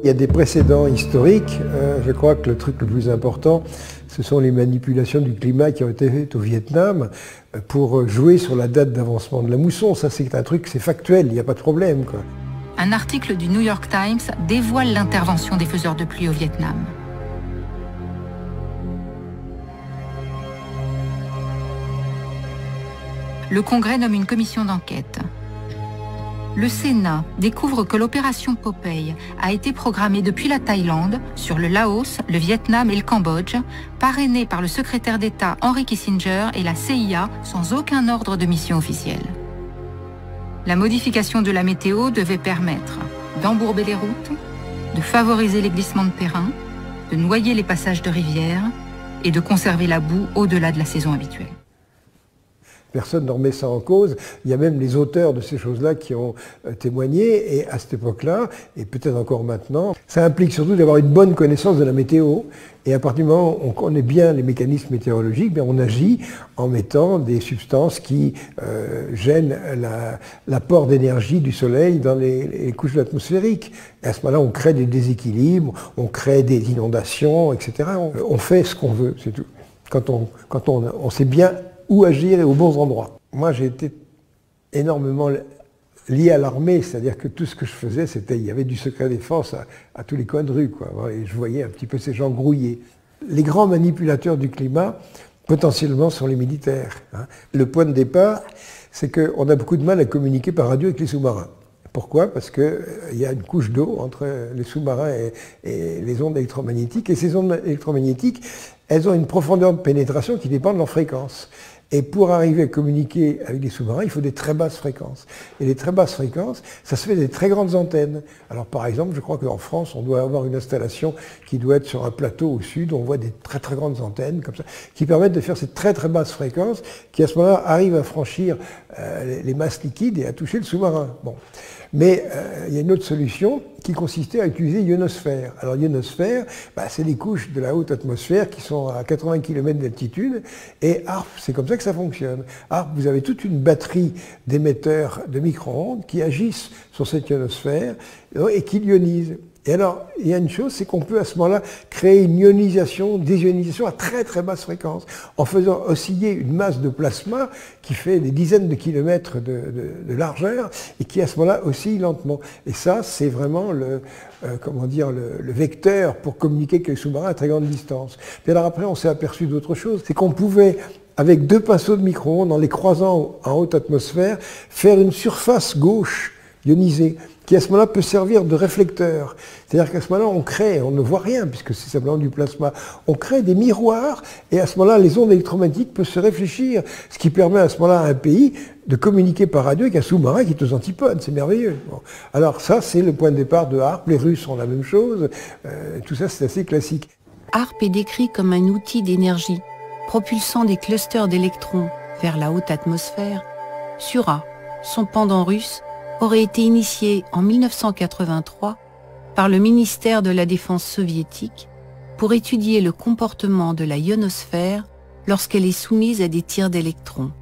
Il y a des précédents historiques. Je crois que le truc le plus important, ce sont les manipulations du climat qui ont été faites au Vietnam pour jouer sur la date d'avancement de la mousson. Ça, c'est un truc, c'est factuel, il n'y a pas de problème, quoi. Un article du New York Times dévoile l'intervention des faiseurs de pluie au Vietnam. Le Congrès nomme une commission d'enquête. Le Sénat découvre que l'opération Popeye a été programmée depuis la Thaïlande, sur le Laos, le Vietnam et le Cambodge, parrainée par le secrétaire d'État Henry Kissinger et la CIA sans aucun ordre de mission officiel. La modification de la météo devait permettre d'embourber les routes, de favoriser les glissements de terrain, de noyer les passages de rivières et de conserver la boue au-delà de la saison habituelle. Personne ne remet ça en cause. Il y a même les auteurs de ces choses-là qui ont témoigné, et à cette époque-là, et peut-être encore maintenant, ça implique surtout d'avoir une bonne connaissance de la météo. Et à partir du moment où on connaît bien les mécanismes météorologiques, bien on agit en mettant des substances qui gênent l'apport d'énergie du soleil dans les couches atmosphériques. Et à ce moment-là, on crée des déséquilibres, on crée des inondations, etc. On fait ce qu'on veut, c'est tout. Quand on sait bien où agir et aux bons endroits. Moi, j'ai été énormément lié à l'armée, c'est-à-dire que tout ce que je faisais, il y avait du secret défense à tous les coins de rue, quoi. Et je voyais un petit peu ces gens grouiller. Les grands manipulateurs du climat, potentiellement, sont les militaires, hein. Le point de départ, c'est qu'on a beaucoup de mal à communiquer par radio avec les sous-marins. Pourquoi? Parce qu'il y a une couche d'eau entre les sous-marins et les ondes électromagnétiques. Et ces ondes électromagnétiques, elles ont une profondeur de pénétration qui dépend de leur fréquence. Et pour arriver à communiquer avec les sous-marins, il faut des très basses fréquences. Et les très basses fréquences, ça se fait des très grandes antennes. Alors par exemple, je crois qu'en France, on doit avoir une installation qui doit être sur un plateau au sud, où on voit des très très grandes antennes comme ça, qui permettent de faire ces très très basses fréquences, qui à ce moment-là arrivent à franchir les masses liquides et à toucher le sous-marin. Bon. Mais il y a une autre solution qui consistait à utiliser l'ionosphère. Alors l'ionosphère, c'est les couches de la haute atmosphère qui sont à 80 km d'altitude, et HAARP, c'est comme ça que ça fonctionne. HAARP, vous avez toute une batterie d'émetteurs de micro-ondes qui agissent sur cette ionosphère et qui l'ionisent. Et alors, il y a une chose, c'est qu'on peut à ce moment-là créer une ionisation, désionisation à très très basse fréquence, en faisant osciller une masse de plasma qui fait des dizaines de kilomètres de largeur et qui à ce moment-là oscille lentement. Et ça, c'est vraiment le vecteur pour communiquer avec les sous-marins à très grande distance. Puis alors après, on s'est aperçu d'autre chose, c'est qu'on pouvait, avec deux pinceaux de micro-ondes, en les croisant en haute atmosphère, faire une surface gauche ionisée, qui à ce moment-là peut servir de réflecteur. C'est-à-dire qu'à ce moment-là, on ne voit rien, puisque c'est simplement du plasma. On crée des miroirs, et à ce moment-là, les ondes électromagnétiques peuvent se réfléchir, ce qui permet à ce moment-là à un pays de communiquer par radio avec un sous-marin qui est aux antipodes. C'est merveilleux. Bon. Alors ça, c'est le point de départ de HAARP. Les Russes ont la même chose. Tout ça, c'est assez classique. HAARP est décrit comme un outil d'énergie, propulsant des clusters d'électrons vers la haute atmosphère. Sura, son pendant russe, aurait été initié en 1983 par le ministère de la Défense soviétique pour étudier le comportement de la ionosphère lorsqu'elle est soumise à des tirs d'électrons,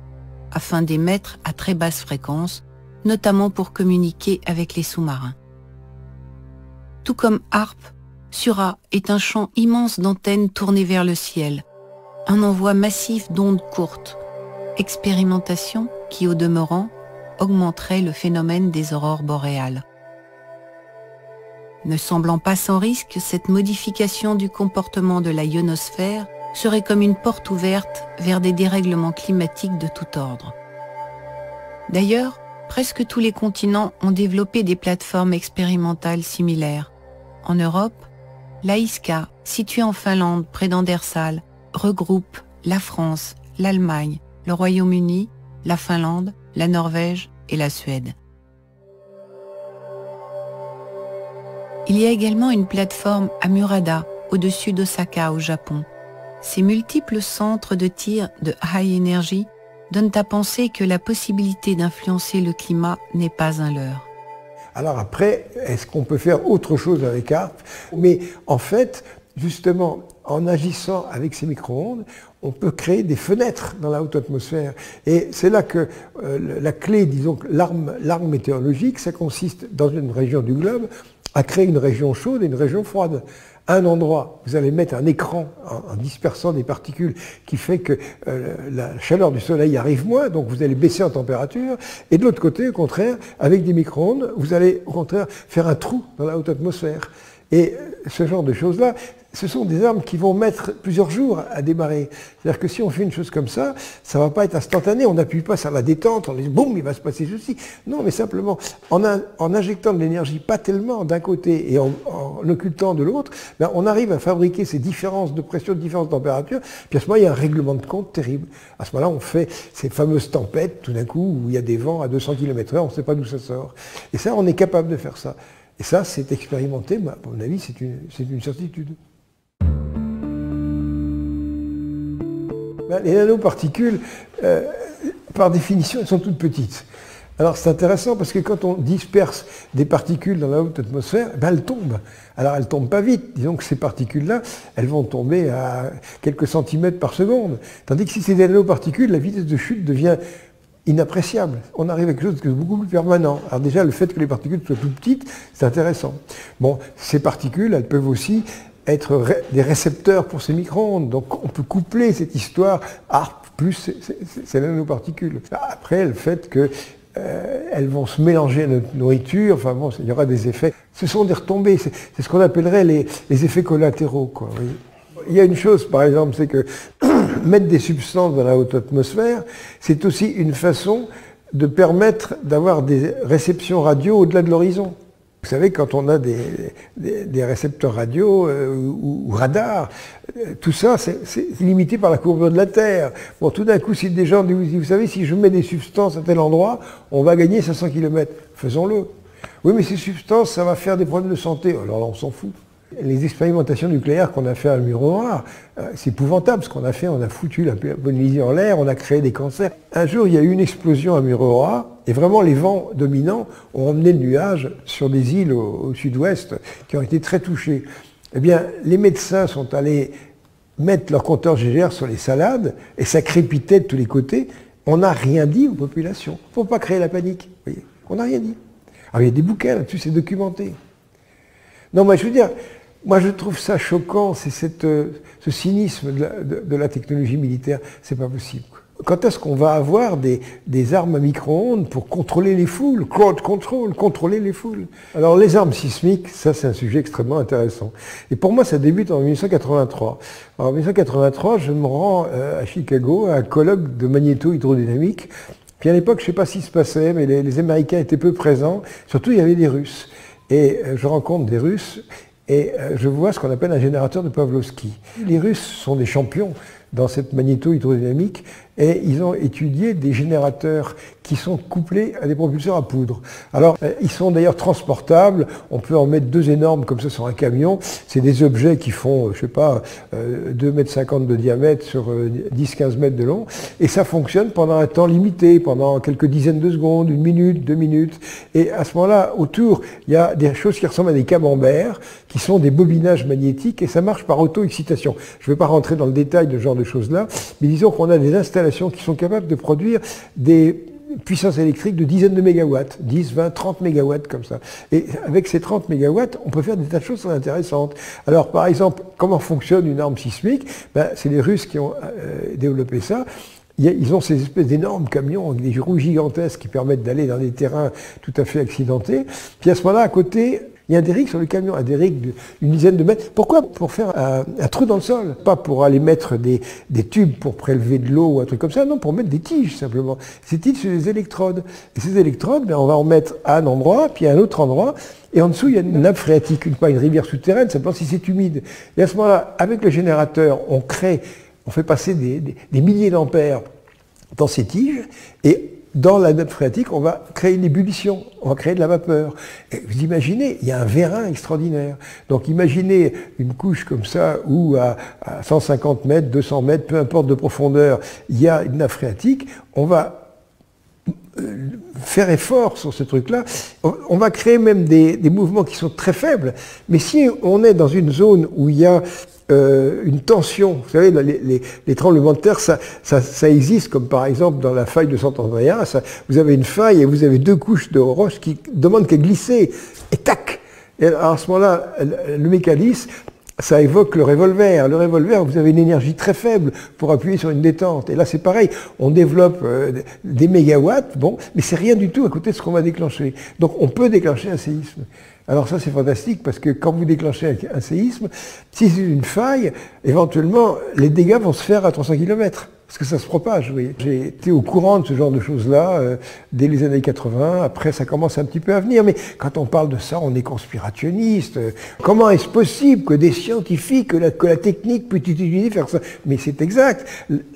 afin d'émettre à très basse fréquence, notamment pour communiquer avec les sous-marins. Tout comme HAARP, Sura est un champ immense d'antennes tournées vers le ciel, un envoi massif d'ondes courtes, expérimentation qui, au demeurant, augmenterait le phénomène des aurores boréales. Ne semblant pas sans risque, cette modification du comportement de la ionosphère serait comme une porte ouverte vers des dérèglements climatiques de tout ordre. D'ailleurs, presque tous les continents ont développé des plateformes expérimentales similaires. En Europe, l'AISCA, située en Finlande près d'Andersal, regroupe la France, l'Allemagne, le Royaume-Uni, la Finlande, la Norvège et la Suède. Il y a également une plateforme à Murada, au-dessus d'Osaka au Japon. Ces multiples centres de tir de high energy donnent à penser que la possibilité d'influencer le climat n'est pas un leurre. Alors après, est-ce qu'on peut faire autre chose avec HAARP? Mais en fait, justement, en agissant avec ces micro-ondes, on peut créer des fenêtres dans la haute atmosphère. Et c'est là que la clé, disons, l'arme météorologique, ça consiste, dans une région du globe, à créer une région chaude et une région froide. À un endroit, vous allez mettre un écran en dispersant des particules qui fait que la chaleur du soleil arrive moins, donc vous allez baisser en température. Et de l'autre côté, au contraire, avec des micro-ondes, vous allez au contraire faire un trou dans la haute atmosphère. Et ce genre de choses-là, ce sont des armes qui vont mettre plusieurs jours à démarrer. C'est-à-dire que si on fait une chose comme ça, ça ne va pas être instantané, on n'appuie pas sur la détente, on dit boum, il va se passer ceci. Non, mais simplement, en injectant de l'énergie, pas tellement d'un côté et en occultant de l'autre, ben on arrive à fabriquer ces différences de pression, différences de température, puis à ce moment-là, il y a un règlement de compte terrible. À ce moment-là, on fait ces fameuses tempêtes, tout d'un coup, où il y a des vents à 200 km/h, on ne sait pas d'où ça sort. Et ça, on est capable de faire ça. Et ça, c'est expérimenté, à mon avis, c'est une certitude. Les nanoparticules, par définition, elles sont toutes petites. Alors c'est intéressant parce que quand on disperse des particules dans la haute atmosphère, elles tombent. Alors elles ne tombent pas vite. Disons que ces particules-là, elles vont tomber à quelques centimètres par seconde. Tandis que si c'est des nanoparticules, la vitesse de chute devient inappréciable. On arrive à quelque chose de beaucoup plus permanent. Alors déjà, le fait que les particules soient toutes petites, c'est intéressant. Bon, ces particules, elles peuvent aussi être des récepteurs pour ces micro-ondes. Donc on peut coupler cette histoire plus ces nanoparticules. Après, le fait qu'elles vont se mélanger à notre nourriture, enfin bon, il y aura des effets. Ce sont des retombées, c'est ce qu'on appellerait les effets collatéraux, quoi. Oui. Il y a une chose, par exemple, c'est que mettre des substances dans la haute atmosphère, c'est aussi une façon de permettre d'avoir des réceptions radio au-delà de l'horizon. Vous savez, quand on a des récepteurs radio ou radars, tout ça, c'est limité par la courbure de la Terre. Bon, tout d'un coup, si des gens disent, vous savez, si je mets des substances à tel endroit, on va gagner 500 km. Faisons-le. Oui, mais ces substances, ça va faire des problèmes de santé. Alors là, on s'en fout. Les expérimentations nucléaires qu'on a fait à Mururoa, c'est épouvantable ce qu'on a fait. On a foutu la Polynésie en l'air, on a créé des cancers. Un jour, il y a eu une explosion à Mururoa, et vraiment les vents dominants ont emmené le nuage sur des îles au sud-ouest qui ont été très touchées. Eh bien, les médecins sont allés mettre leur compteur GGR sur les salades, et ça crépitait de tous les côtés. On n'a rien dit aux populations. Il ne faut pas créer la panique. Vous voyez, on n'a rien dit. Alors il y a des bouquins là-dessus, c'est documenté. Non, mais je veux dire, moi je trouve ça choquant, c'est ce cynisme de la technologie militaire, c'est pas possible. Quand est-ce qu'on va avoir des armes à micro-ondes pour contrôler les foules, crowd control, contrôler les foules? Alors les armes sismiques, ça c'est un sujet extrêmement intéressant. Et pour moi ça débute en 1983. En 1983, je me rends à Chicago à un colloque de magnéto-hydrodynamique. Puis à l'époque, je ne sais pas ce qui se passait, mais les Américains étaient peu présents. Surtout, il y avait des Russes. Et je rencontre des Russes et je vois ce qu'on appelle un générateur de Pavlovsky. Les Russes sont des champions dans cette magnéto-hydrodynamique et ils ont étudié des générateurs qui sont couplés à des propulseurs à poudre. Alors, ils sont d'ailleurs transportables, on peut en mettre 2 énormes comme ça sur un camion. C'est des objets qui font, je sais pas, 2,50 m de diamètre sur 10-15 mètres de long, et ça fonctionne pendant un temps limité, pendant quelques dizaines de secondes, 1 minute, 2 minutes. Et à ce moment-là, autour, il y a des choses qui ressemblent à des camemberts, qui sont des bobinages magnétiques, et ça marche par auto-excitation. Je ne vais pas rentrer dans le détail de ce genre de choses-là, mais disons qu'on a des installations qui sont capables de produire des puissance électrique de dizaines de mégawatts, 10, 20, 30 mégawatts comme ça. Et avec ces 30 mégawatts, on peut faire des tas de choses très intéressantes. Alors par exemple, comment fonctionne une arme sismique? C'est les Russes qui ont développé ça. Ils ont ces espèces d'énormes camions avec des roues gigantesques qui permettent d'aller dans des terrains tout à fait accidentés. Puis à ce moment-là, à côté, il y a un derrick sur le camion, un derrick d'une dizaine de mètres. Pourquoi? Pour faire un trou dans le sol. Pas pour aller mettre des tubes pour prélever de l'eau ou un truc comme ça, non, pour mettre des tiges simplement. Ces tiges, c'est des électrodes. Et ces électrodes, on va en mettre à un endroit, puis à un autre endroit. Et en dessous, il y a une nappe phréatique, une rivière souterraine, ça dépend si c'est humide. Et à ce moment-là, avec le générateur, on fait passer des milliers d'ampères dans ces tiges, et dans la nappe phréatique, on va créer une ébullition, on va créer de la vapeur. Et vous imaginez, il y a un vérin extraordinaire. Donc imaginez une couche comme ça, où à 150 mètres, 200 mètres, peu importe de profondeur, il y a une nappe phréatique, on va faire effort sur ce truc-là. On va créer même des mouvements qui sont très faibles, mais si on est dans une zone où il y a une tension, vous savez, les tremblements de terre, ça existe, comme par exemple dans la faille de Sant'Andrea, vous avez une faille et vous avez 2 couches de roches qui demandent qu'à glisser, et tac, Et alors, à ce moment-là, le mécanisme, ça évoque le revolver. Le revolver, vous avez une énergie très faible pour appuyer sur une détente. Et là, c'est pareil. On développe des mégawatts, bon, mais c'est rien du tout à côté de ce qu'on va déclencher. Donc, on peut déclencher un séisme. Alors ça, c'est fantastique parce que quand vous déclenchez un séisme, si c'est une faille, éventuellement, les dégâts vont se faire à 300 km. Parce que ça se propage, vous voyez. J'ai été au courant de ce genre de choses-là dès les années 80. Après, ça commence un petit peu à venir. Mais quand on parle de ça, on est conspirationniste. Comment est-ce possible que des scientifiques, que la technique peut utiliser faire ça? Mais c'est exact.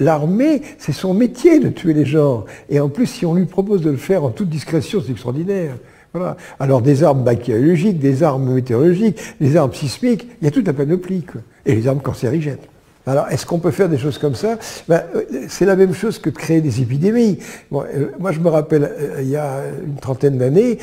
L'armée, c'est son métier de tuer les gens. Et en plus, si on lui propose de le faire en toute discrétion, c'est extraordinaire. Voilà. Alors des armes bactériologiques, des armes météorologiques, des armes sismiques, il y a toute la panoplie, quoi. Et les armes cancérigènes. Alors, est-ce qu'on peut faire des choses comme ça? C'est la même chose que de créer des épidémies. Bon, moi, je me rappelle, il y a une trentaine d'années,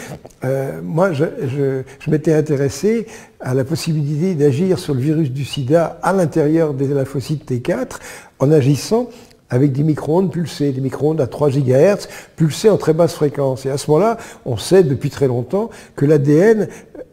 moi, je m'étais intéressé à la possibilité d'agir sur le virus du sida à l'intérieur des lymphocytes T4 en agissant avec des micro-ondes pulsées, des micro-ondes à 3 GHz, pulsées en très basse fréquence. Et à ce moment-là, on sait depuis très longtemps que l'ADN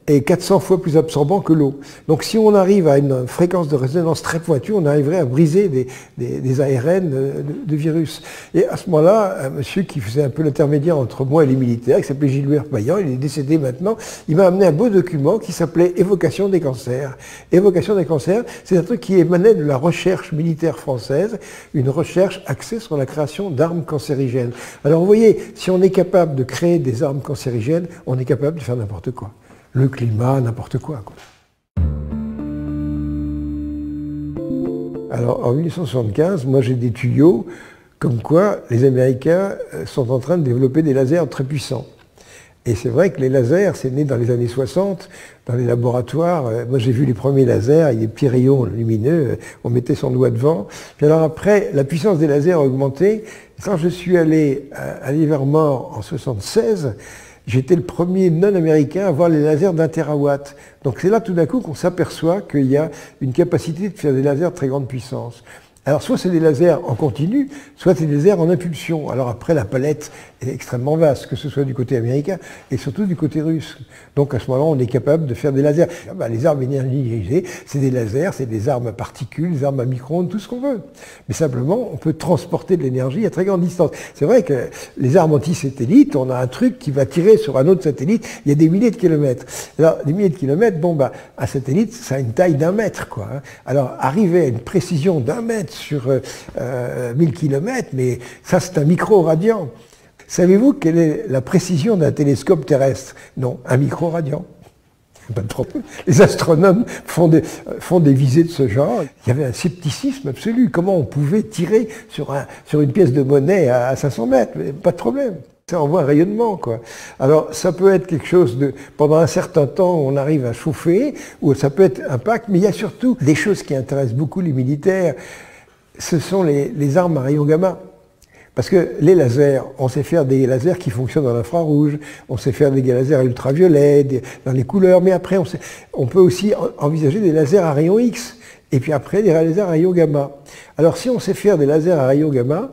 est 400 fois plus absorbant que l'eau. Donc si on arrive à une fréquence de résonance très pointue, on arriverait à briser des ARN de virus. Et à ce moment-là, un monsieur qui faisait un peu l'intermédiaire entre moi et les militaires, qui s'appelait Gilbert Payan, il est décédé maintenant, il m'a amené un beau document qui s'appelait Évocation des cancers. Évocation des cancers, c'est un truc qui émanait de la recherche militaire française, une recherche axée sur la création d'armes cancérigènes. Alors vous voyez, si on est capable de créer des armes cancérigènes, on est capable de faire n'importe quoi. Le climat, n'importe quoi. Alors, en 1875, moi j'ai des tuyaux comme quoi les Américains sont en train de développer des lasers très puissants. Et c'est vrai que les lasers, c'est né dans les années 60, dans les laboratoires. Moi j'ai vu les premiers lasers avec des petits rayons lumineux, on mettait son doigt devant. Puis alors après, la puissance des lasers a augmenté. Quand je suis allé à Livermore en 1976, j'étais le premier non-américain à voir les lasers d'1 terawatt. Donc c'est là tout d'un coup qu'on s'aperçoit qu'il y a une capacité de faire des lasers de très grande puissance. Alors soit c'est des lasers en continu, soit c'est des lasers en impulsion. Alors après la palette est extrêmement vaste, que ce soit du côté américain et surtout du côté russe. Donc à ce moment-là, on est capable de faire des lasers. Les armes énergisées, c'est des lasers, c'est des armes à particules, des armes à micro-ondes, tout ce qu'on veut. Mais simplement, on peut transporter de l'énergie à très grande distance. C'est vrai que les armes anti-satellites, on a un truc qui va tirer sur un autre satellite, il y a des milliers de kilomètres. Alors des milliers de kilomètres, un satellite, ça a une taille d'1 mètre, quoi. Alors arriver à une précision d'1 mètre sur 1000 km, mais ça c'est un micro-radian. Savez-vous quelle est la précision d'un télescope terrestre? Non, un micro-radian. Pas de problème. Les astronomes font des visées de ce genre. Il y avait un scepticisme absolu. Comment on pouvait tirer sur une pièce de monnaie à 500 mètres? Pas de problème. Ça envoie un rayonnement, quoi. Alors, ça peut être quelque chose de... Pendant un certain temps, on arrive à chauffer, ou ça peut être un pacte, mais il y a surtout des choses qui intéressent beaucoup les militaires. Ce sont les armes à rayons gamma. Parce que les lasers, on sait faire des lasers qui fonctionnent dans l'infrarouge, on sait faire des lasers ultraviolets, dans les couleurs, mais après, on peut aussi envisager des lasers à rayons X, et puis après, des lasers à rayons gamma. Alors, si on sait faire des lasers à rayons gamma,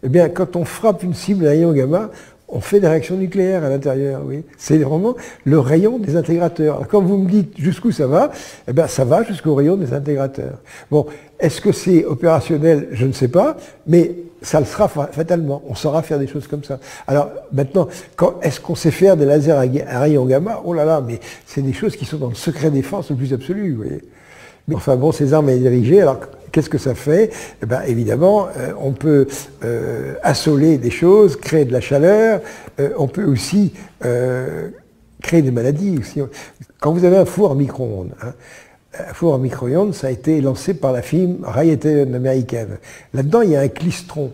eh bien, quand on frappe une cible à rayons gamma, on fait des réactions nucléaires à l'intérieur, oui. C'est vraiment le rayon des intégrateurs. Alors, quand vous me dites jusqu'où ça va, eh bien, ça va jusqu'au rayon des intégrateurs. Bon, est-ce que c'est opérationnel? Je ne sais pas, mais ça le sera fatalement. On saura faire des choses comme ça. Alors, maintenant, est-ce qu'on sait faire des lasers à rayons gamma? Oh là là, mais c'est des choses qui sont dans le secret défense le plus absolu, vous voyez. Mais enfin bon, ces armes à diriger, alors qu'est-ce que ça fait? Eh bien, évidemment, on peut assoler des choses, créer de la chaleur, on peut aussi créer des maladies. Quand vous avez un four à micro-ondes, un four à micro-ondes, ça a été lancé par la firme Raytheon américaine. Là-dedans, il y a un klystron.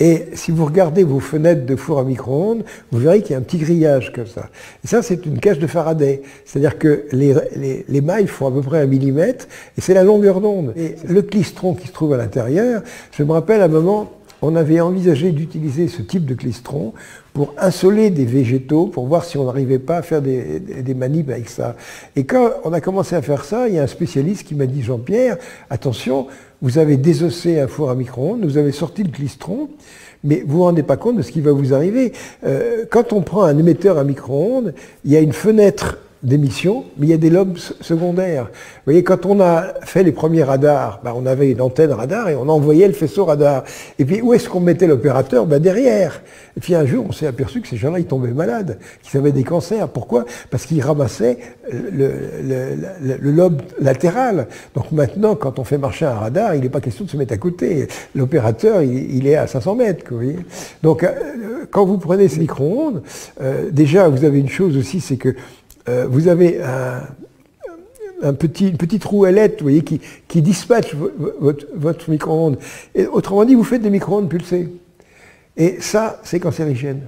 Et si vous regardez vos fenêtres de four à micro-ondes, vous verrez qu'il y a un petit grillage comme ça. Et ça, c'est une cage de Faraday. C'est-à-dire que les mailles font à peu près 1 millimètre, et c'est la longueur d'onde. Et le klystron qui se trouve à l'intérieur, je me rappelle à un moment, on avait envisagé d'utiliser ce type de klystron pour insoler des végétaux, pour voir si on n'arrivait pas à faire des manips avec ça. Et quand on a commencé à faire ça, il y a un spécialiste qui m'a dit, Jean-Pierre, attention, vous avez désossé un four à micro-ondes, vous avez sorti le klystron, mais vous ne vous rendez pas compte de ce qui va vous arriver. Quand on prend un émetteur à micro-ondes, il y a une fenêtre d'émission, mais il y a des lobes secondaires. Vous voyez, quand on a fait les premiers radars, on avait une antenne radar et on envoyait le faisceau radar. Et puis où est-ce qu'on mettait l'opérateur? Derrière. Et puis un jour, on s'est aperçu que ces gens-là, ils tombaient malades, qu'ils avaient des cancers. Pourquoi? Parce qu'ils ramassaient le lobe latéral. Donc maintenant, quand on fait marcher un radar, il n'est pas question de se mettre à côté. L'opérateur, il est à 500 mètres. Vous voyez. Donc quand vous prenez ces micro-ondes, déjà, vous avez une chose aussi, c'est que vous avez une petite rouellette, vous voyez, qui dispatche votre micro-ondes. Et autrement dit, vous faites des micro-ondes pulsées. Et ça, c'est cancérigène.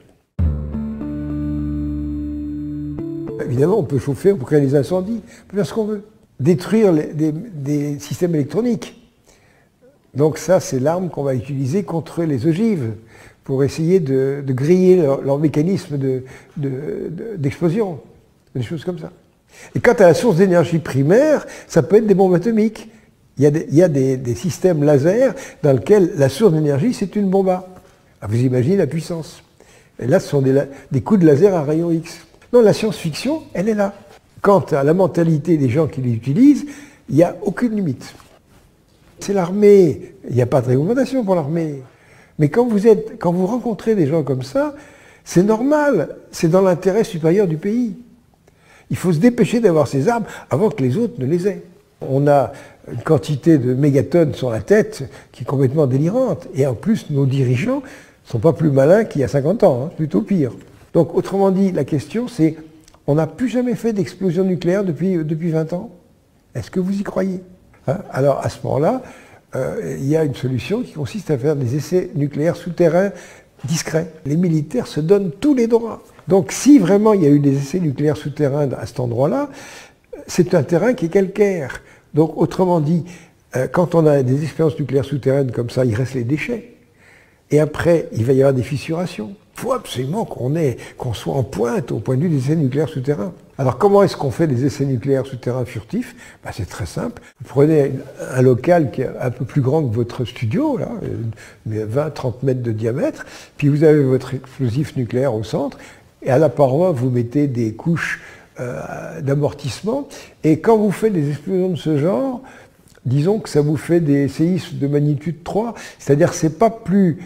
Évidemment, on peut chauffer, on peut créer des incendies, on peut faire ce qu'on veut. Détruire des systèmes électroniques. Donc ça, c'est l'arme qu'on va utiliser contre les ogives, pour essayer de griller leur mécanisme d'explosion. Des choses comme ça. Et quant à la source d'énergie primaire, ça peut être des bombes atomiques. Il y a des systèmes laser dans lesquels la source d'énergie, c'est une bombe A. Vous imaginez la puissance. Et là, ce sont des coups de laser à rayons X. Non, la science-fiction, elle est là. Quant à la mentalité des gens qui l'utilisent, il n'y a aucune limite. C'est l'armée. Il n'y a pas de réglementation pour l'armée. Mais quand vous rencontrez des gens comme ça, c'est normal. C'est dans l'intérêt supérieur du pays. Il faut se dépêcher d'avoir ces armes avant que les autres ne les aient. On a une quantité de mégatonnes sur la tête qui est complètement délirante. Et en plus, nos dirigeants ne sont pas plus malins qu'il y a 50 ans, plutôt pire. Donc, autrement dit, la question, c'est, on n'a plus jamais fait d'explosion nucléaire depuis 20 ans. Est-ce que vous y croyez? Alors, à ce moment-là, il y a une solution qui consiste à faire des essais nucléaires souterrains discrets. Les militaires se donnent tous les droits. Donc si vraiment il y a eu des essais nucléaires souterrains à cet endroit-là, c'est un terrain qui est calcaire. Donc autrement dit, quand on a des expériences nucléaires souterraines comme ça, il reste les déchets. Et après, il va y avoir des fissurations. Il faut absolument qu'on soit en pointe au point de vue des essais nucléaires souterrains. Alors comment est-ce qu'on fait des essais nucléaires souterrains furtifs? C'est très simple. Vous prenez un local qui est un peu plus grand que votre studio, là, 20-30 mètres de diamètre, puis vous avez votre explosif nucléaire au centre, et à la paroi, vous mettez des couches d'amortissement, et quand vous faites des explosions de ce genre, disons que ça vous fait des séismes de magnitude 3, c'est-à-dire que ce n'est pas plus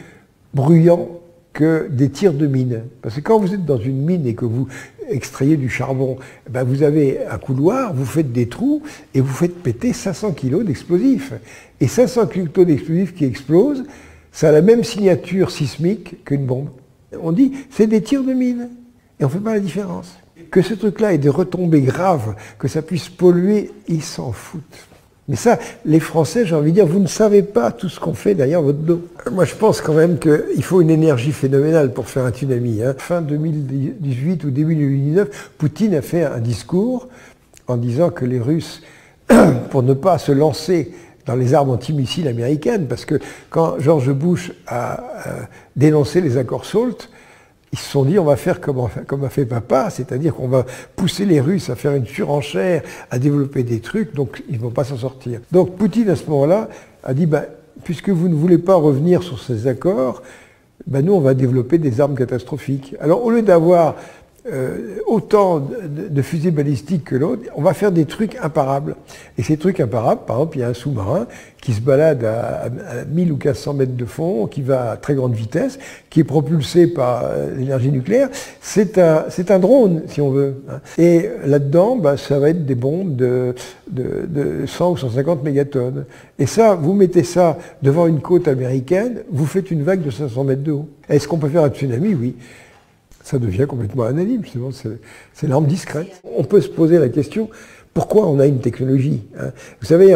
bruyant que des tirs de mine. Parce que quand vous êtes dans une mine et que vous extrayez du charbon, vous avez un couloir, vous faites des trous et vous faites péter 500 kg d'explosifs. Et 500 kg d'explosifs qui explosent, ça a la même signature sismique qu'une bombe. On dit, c'est des tirs de mine. Et on ne fait pas la différence. Que ce truc-là ait des retombées graves, que ça puisse polluer, ils s'en foutent. Mais ça, les Français, j'ai envie de dire, vous ne savez pas tout ce qu'on fait derrière votre dos. Moi, je pense quand même qu'il faut une énergie phénoménale pour faire un tsunami. Fin 2018 ou début 2019, Poutine a fait un discours en disant que les Russes, pour ne pas se lancer dans les armes antimissiles américaines, parce que quand George Bush a dénoncé les accords SALT, ils se sont dit, on va faire comme a fait papa, c'est-à-dire qu'on va pousser les Russes à faire une surenchère, à développer des trucs, donc ils ne vont pas s'en sortir. Donc Poutine, à ce moment-là, a dit, puisque vous ne voulez pas revenir sur ces accords, nous, on va développer des armes catastrophiques. Alors, au lieu d'avoir autant de fusées balistiques que l'autre, on va faire des trucs imparables. Et ces trucs imparables, par exemple, il y a un sous-marin qui se balade à 1000 ou 1500 mètres de fond, qui va à très grande vitesse, qui est propulsé par l'énergie nucléaire. C'est un drone, si on veut. Et là-dedans, ça va être des bombes de 100 ou 150 mégatonnes. Et ça, vous mettez ça devant une côte américaine, vous faites une vague de 500 mètres de haut. Est-ce qu'on peut faire un tsunami? Oui. Ça devient complètement anonyme, justement, c'est l'arme discrète. On peut se poser la question, pourquoi on a une technologie? Vous savez,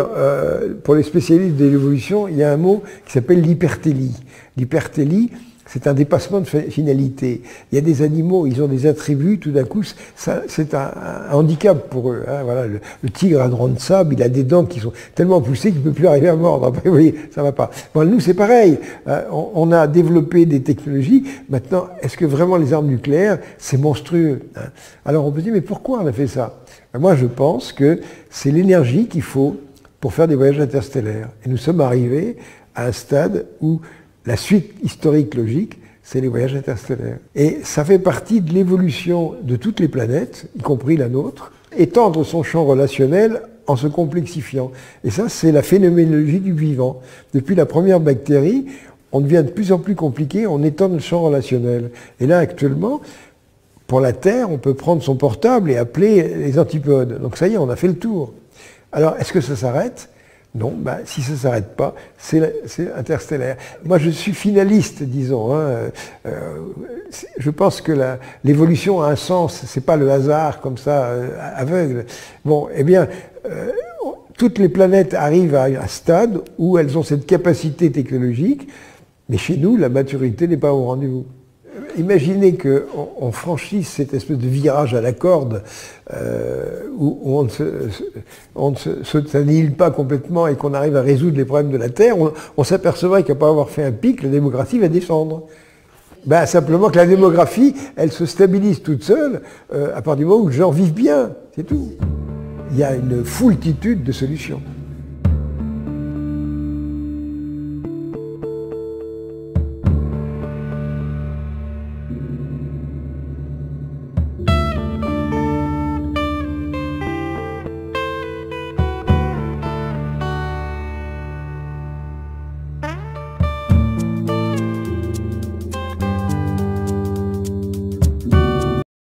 pour les spécialistes de l'évolution, il y a un mot qui s'appelle l'hypertélie. L'hypertélie, c'est un dépassement de finalité. Il y a des animaux, ils ont des attributs, tout d'un coup, c'est un handicap pour eux. Voilà, le tigre à dents de sable, il a des dents qui sont tellement poussées qu'il ne peut plus arriver à mordre. Après, vous voyez, ça ne va pas. Bon, nous, c'est pareil. On a développé des technologies. Maintenant, est-ce que vraiment les armes nucléaires, c'est monstrueux? Alors on peut se dire, mais pourquoi on a fait ça? Moi, je pense que c'est l'énergie qu'il faut pour faire des voyages interstellaires. Et nous sommes arrivés à un stade où la suite historique logique, c'est les voyages interstellaires. Et ça fait partie de l'évolution de toutes les planètes, y compris la nôtre. étendre son champ relationnel en se complexifiant. Et ça, c'est la phénoménologie du vivant. Depuis la première bactérie, on devient de plus en plus compliqué, on étend le champ relationnel. Et là, actuellement, pour la Terre, on peut prendre son portable et appeler les antipodes. Donc ça y est, on a fait le tour. Alors, est-ce que ça s'arrête ? Non, si ça ne s'arrête pas, c'est interstellaire. Moi, je suis finaliste, disons. Je pense que l'évolution a un sens, ce n'est pas le hasard comme ça, aveugle. Bon, eh bien, toutes les planètes arrivent à un stade où elles ont cette capacité technologique, mais chez nous, la maturité n'est pas au rendez-vous. Imaginez qu'on franchisse cette espèce de virage à la corde où on ne s'annihile pas complètement et qu'on arrive à résoudre les problèmes de la Terre, on s'apercevrait qu'après avoir fait un pic, la démographie va descendre. Simplement que la démographie, elle se stabilise toute seule à partir du moment où les gens vivent bien, c'est tout. Il y a une foultitude de solutions.